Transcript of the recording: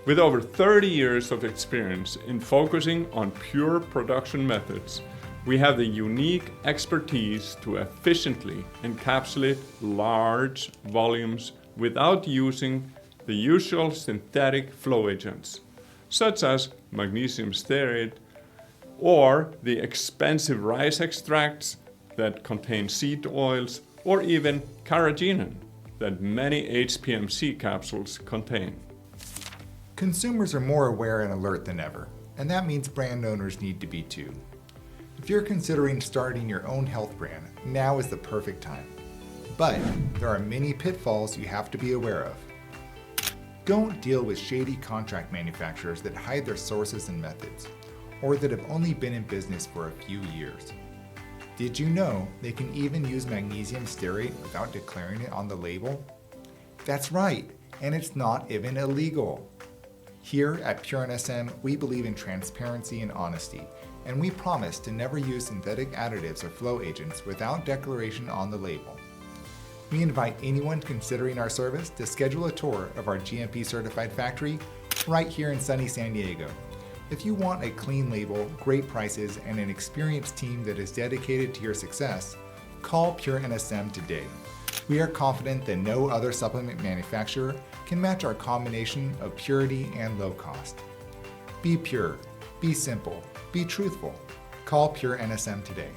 With over 30 years of experience in focusing on pure production methods, we have the unique expertise to efficiently encapsulate large volumes without using the usual synthetic flow agents, such as magnesium stearate or the expensive rice extracts that contain seed oils, or even carrageenan that many HPMC capsules contain. Consumers are more aware and alert than ever, and that means brand owners need to be too. If you're considering starting your own health brand, now is the perfect time. But there are many pitfalls you have to be aware of. Don't deal with shady contract manufacturers that hide their sources and methods, or that have only been in business for a few years. Did you know they can even use magnesium stearate without declaring it on the label? That's right, and it's not even illegal. Here at PureNSM, we believe in transparency and honesty, and we promise to never use synthetic additives or flow agents without declaration on the label. We invite anyone considering our service to schedule a tour of our GMP certified factory right here in sunny San Diego. If you want a clean label, great prices, and an experienced team that is dedicated to your success, call PureNSM today. We are confident that no other supplement manufacturer can match our combination of purity and low cost. Be pure, be simple, be truthful. Call PureNSM today.